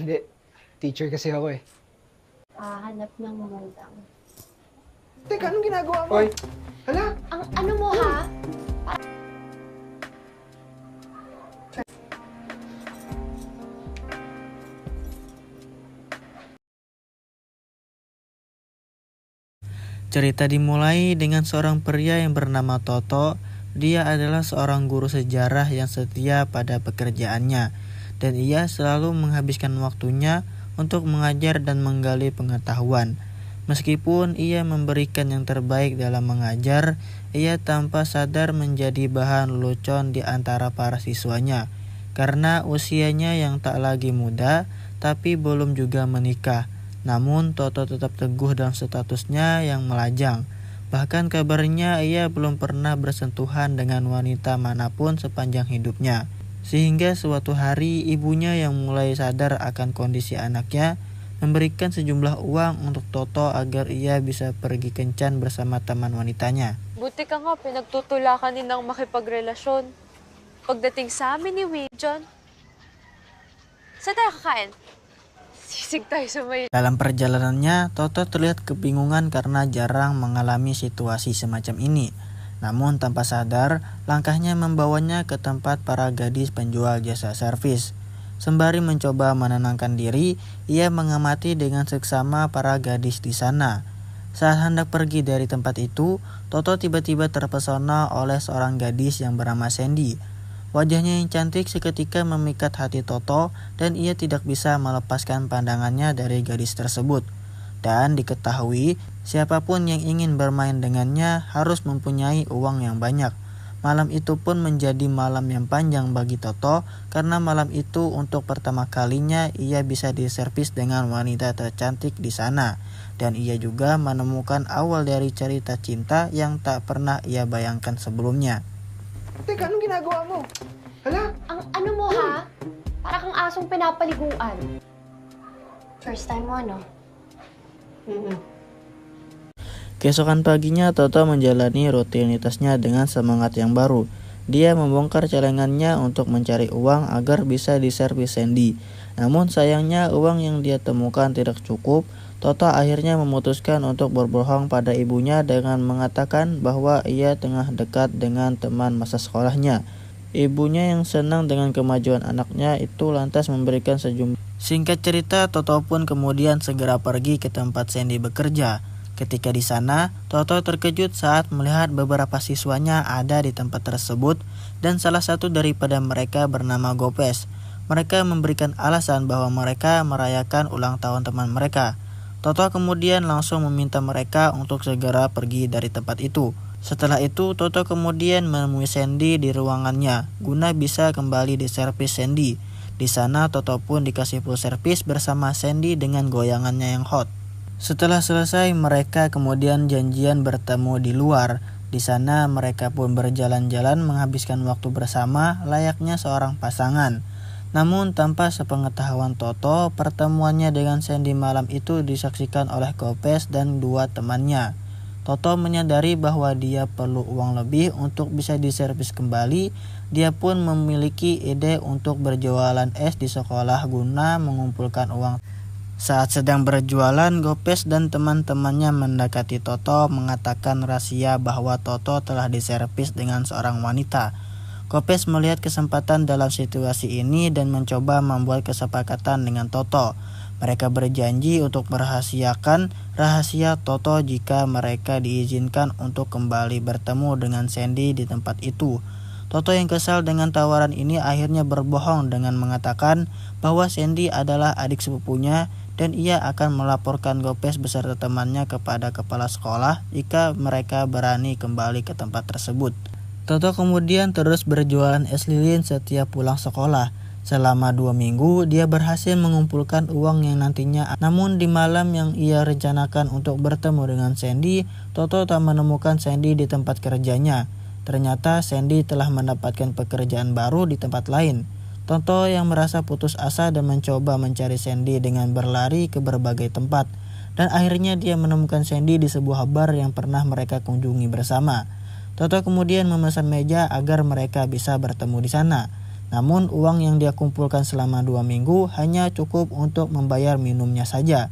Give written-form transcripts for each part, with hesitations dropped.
Hindi. Teacher kasi ako eh. Hanap ng magulang. Teka, anong ginagawa mo? Oy, Hala? Ang ano mo ha? Cerita dimulai dengan seorang pria yang bernama Toto. Dia adalah seorang guru sejarah yang setia pada pekerjaannya, dan ia selalu menghabiskan waktunya untuk mengajar dan menggali pengetahuan. Meskipun ia memberikan yang terbaik dalam mengajar, ia tanpa sadar menjadi bahan lelucon di antara para siswanya, karena usianya yang tak lagi muda, tapi belum juga menikah. Namun Toto tetap teguh dalam statusnya yang melajang. Bahkan kabarnya ia belum pernah bersentuhan dengan wanita manapun sepanjang hidupnya. Sehingga suatu hari ibunya yang mulai sadar akan kondisi anaknya memberikan sejumlah uang untuk Toto agar ia bisa pergi kencan bersama teman wanitanya. Buti ka nga, pinagtutulakan ninang makipagrelasyon. Pagdating sa amin ni John, saan tayo kakain? Sisig tayo sa may... Dalam perjalanannya, Toto terlihat kebingungan karena jarang mengalami situasi semacam ini. Namun tanpa sadar, langkahnya membawanya ke tempat para gadis penjual jasa servis. Sembari mencoba menenangkan diri, ia mengamati dengan seksama para gadis di sana. Saat hendak pergi dari tempat itu, Toto tiba-tiba terpesona oleh seorang gadis yang bernama Sandy. Wajahnya yang cantik seketika memikat hati Toto dan ia tidak bisa melepaskan pandangannya dari gadis tersebut. Dan diketahui, siapapun yang ingin bermain dengannya harus mempunyai uang yang banyak. Malam itu pun menjadi malam yang panjang bagi Toto karena malam itu untuk pertama kalinya ia bisa diservis dengan wanita tercantik di sana. Dan ia juga menemukan awal dari cerita cinta yang tak pernah ia bayangkan sebelumnya. Teka, anong ginagawa mo? Hala? Ang ano mo ha? Para kang asong pinapaliguan. First time mo, no? Keesokan paginya Toto menjalani rutinitasnya dengan semangat yang baru. Dia membongkar celengannya untuk mencari uang agar bisa diservis Sandy. Namun sayangnya uang yang dia temukan tidak cukup. Toto akhirnya memutuskan untuk berbohong pada ibunya dengan mengatakan bahwa ia tengah dekat dengan teman masa sekolahnya. Ibunya yang senang dengan kemajuan anaknya itu lantas memberikan sejumlah. Singkat cerita, Toto pun kemudian segera pergi ke tempat Sandy bekerja. Ketika di sana, Toto terkejut saat melihat beberapa siswanya ada di tempat tersebut dan salah satu daripada mereka bernama Gopes. Mereka memberikan alasan bahwa mereka merayakan ulang tahun teman mereka. Toto kemudian langsung meminta mereka untuk segera pergi dari tempat itu. Setelah itu, Toto kemudian menemui Sandy di ruangannya guna bisa kembali diservis Sandy. Di sana, Toto pun dikasih full servis bersama Sandy dengan goyangannya yang hot. Setelah selesai, mereka kemudian janjian bertemu di luar. Di sana, mereka pun berjalan-jalan menghabiskan waktu bersama layaknya seorang pasangan. Namun tanpa sepengetahuan Toto, pertemuannya dengan Sandy malam itu disaksikan oleh Gopes dan dua temannya. Toto menyadari bahwa dia perlu uang lebih untuk bisa diservis kembali. Dia pun memiliki ide untuk berjualan es di sekolah guna mengumpulkan uang. Saat sedang berjualan, Gopes dan teman-temannya mendekati Toto mengatakan rahasia bahwa Toto telah diservis dengan seorang wanita. Gopes melihat kesempatan dalam situasi ini dan mencoba membuat kesepakatan dengan Toto. Mereka berjanji untuk merahasiakan rahasia Toto jika mereka diizinkan untuk kembali bertemu dengan Sandy di tempat itu. Toto yang kesal dengan tawaran ini akhirnya berbohong dengan mengatakan bahwa Sandy adalah adik sepupunya dan ia akan melaporkan Gopes beserta temannya kepada kepala sekolah jika mereka berani kembali ke tempat tersebut. Toto kemudian terus berjualan es lilin setiap pulang sekolah. Selama 2 minggu, dia berhasil mengumpulkan uang yang nantinya. Namun di malam yang ia rencanakan untuk bertemu dengan Sandy, Toto tak menemukan Sandy di tempat kerjanya. Ternyata Sandy telah mendapatkan pekerjaan baru di tempat lain. Toto yang merasa putus asa dan mencoba mencari Sandy dengan berlari ke berbagai tempat. Dan akhirnya dia menemukan Sandy di sebuah bar yang pernah mereka kunjungi bersama. Toto kemudian memesan meja agar mereka bisa bertemu di sana. Namun uang yang dia kumpulkan selama 2 minggu hanya cukup untuk membayar minumnya saja.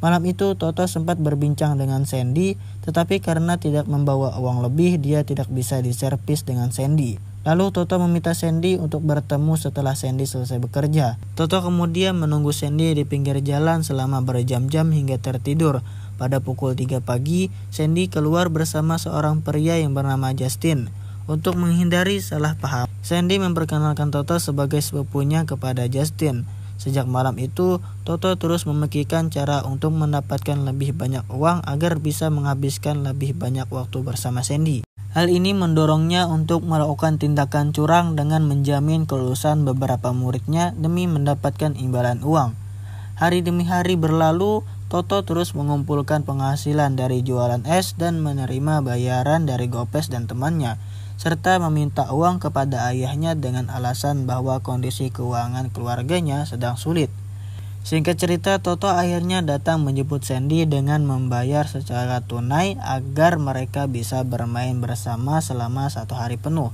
Malam itu Toto sempat berbincang dengan Sandy, tetapi karena tidak membawa uang lebih, dia tidak bisa diservis dengan Sandy. Lalu Toto meminta Sandy untuk bertemu setelah Sandy selesai bekerja. Toto kemudian menunggu Sandy di pinggir jalan selama berjam-jam hingga tertidur. Pada pukul 3 pagi, Sandy keluar bersama seorang pria yang bernama Justin. Untuk menghindari salah paham, Sandy memperkenalkan Toto sebagai sepupunya kepada Justin. Sejak malam itu, Toto terus memikirkan cara untuk mendapatkan lebih banyak uang agar bisa menghabiskan lebih banyak waktu bersama Sandy. Hal ini mendorongnya untuk melakukan tindakan curang dengan menjamin kelulusan beberapa muridnya demi mendapatkan imbalan uang. Hari demi hari berlalu, Toto terus mengumpulkan penghasilan dari jualan es dan menerima bayaran dari Gopes dan temannya, serta meminta uang kepada ayahnya dengan alasan bahwa kondisi keuangan keluarganya sedang sulit. Singkat cerita, Toto akhirnya datang menjemput Sandy dengan membayar secara tunai agar mereka bisa bermain bersama selama 1 hari penuh.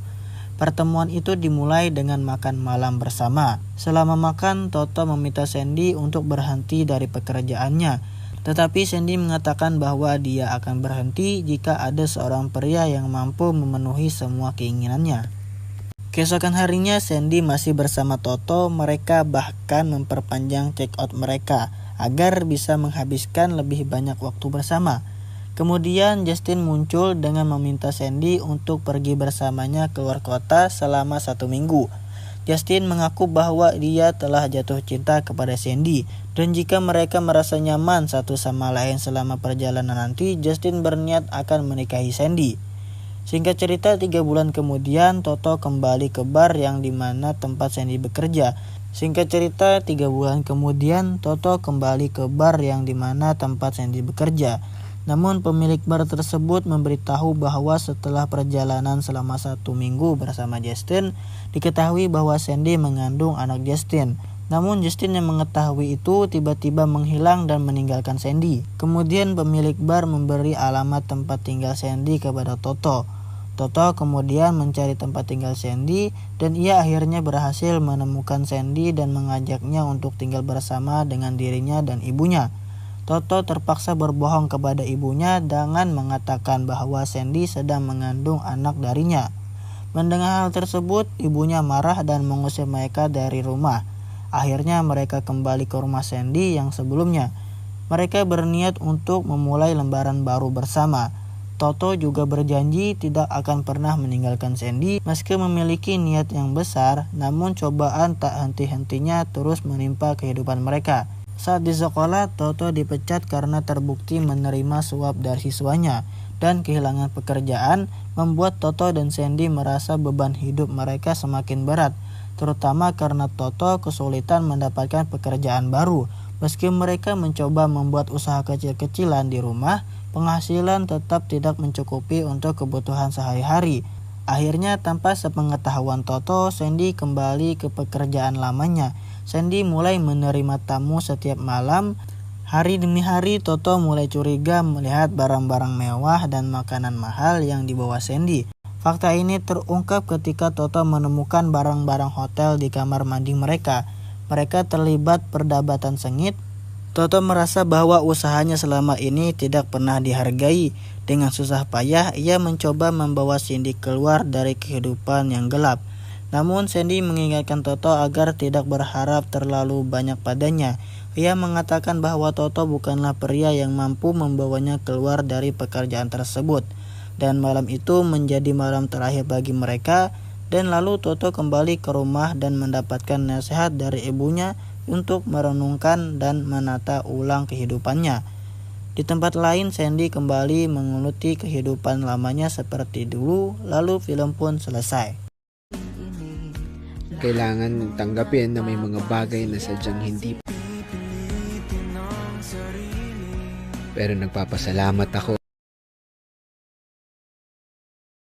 Pertemuan itu dimulai dengan makan malam bersama. Selama makan, Toto meminta Sandy untuk berhenti dari pekerjaannya. Tetapi Sandy mengatakan bahwa dia akan berhenti jika ada seorang pria yang mampu memenuhi semua keinginannya. Keesokan harinya Sandy masih bersama Toto, mereka bahkan memperpanjang check out mereka agar bisa menghabiskan lebih banyak waktu bersama. Kemudian Justin muncul dengan meminta Sandy untuk pergi bersamanya keluar kota selama 1 minggu. Justin mengaku bahwa dia telah jatuh cinta kepada Sandy dan jika mereka merasa nyaman satu sama lain selama perjalanan nanti, Justin berniat akan menikahi Sandy. Singkat cerita, 3 bulan kemudian Toto kembali ke bar yang dimana tempat Sandy bekerja. Namun pemilik bar tersebut memberitahu bahwa setelah perjalanan selama 1 minggu bersama Justin, diketahui bahwa Sandy mengandung anak Justin. Namun Justin yang mengetahui itu tiba-tiba menghilang dan meninggalkan Sandy. Kemudian pemilik bar memberi alamat tempat tinggal Sandy kepada Toto. Toto kemudian mencari tempat tinggal Sandy dan ia akhirnya berhasil menemukan Sandy dan mengajaknya untuk tinggal bersama dengan dirinya dan ibunya. Toto terpaksa berbohong kepada ibunya dengan mengatakan bahwa Sandy sedang mengandung anak darinya. Mendengar hal tersebut, ibunya marah dan mengusir mereka dari rumah. Akhirnya mereka kembali ke rumah Sandy yang sebelumnya. Mereka berniat untuk memulai lembaran baru bersama. Toto juga berjanji tidak akan pernah meninggalkan Sandy meski memiliki niat yang besar, namun cobaan tak henti-hentinya terus menimpa kehidupan mereka. Saat di sekolah, Toto dipecat karena terbukti menerima suap dari siswanya dan kehilangan pekerjaan membuat Toto dan Sandy merasa beban hidup mereka semakin berat, terutama karena Toto kesulitan mendapatkan pekerjaan baru. Meski mereka mencoba membuat usaha kecil-kecilan di rumah, penghasilan tetap tidak mencukupi untuk kebutuhan sehari-hari. Akhirnya tanpa sepengetahuan Toto, Sandy kembali ke pekerjaan lamanya. Sandy mulai menerima tamu setiap malam. Hari demi hari Toto mulai curiga melihat barang-barang mewah dan makanan mahal yang dibawa Sandy. Fakta ini terungkap ketika Toto menemukan barang-barang hotel di kamar mandi mereka. Mereka terlibat perdebatan sengit. Toto merasa bahwa usahanya selama ini tidak pernah dihargai. Dengan susah payah, ia mencoba membawa Sandy keluar dari kehidupan yang gelap. Namun Sandy mengingatkan Toto agar tidak berharap terlalu banyak padanya. Ia mengatakan bahwa Toto bukanlah pria yang mampu membawanya keluar dari pekerjaan tersebut. Dan malam itu menjadi malam terakhir bagi mereka. Dan lalu Toto kembali ke rumah dan mendapatkan nasihat dari ibunya untuk merenungkan dan menata ulang kehidupannya. Di tempat lain, Sandy kembali mengeluti kehidupan lamanya seperti dulu, lalu film pun selesai. Kailangan tanggapin na may mga bagay na sadyang hindi. Pero nagpapasalamat ako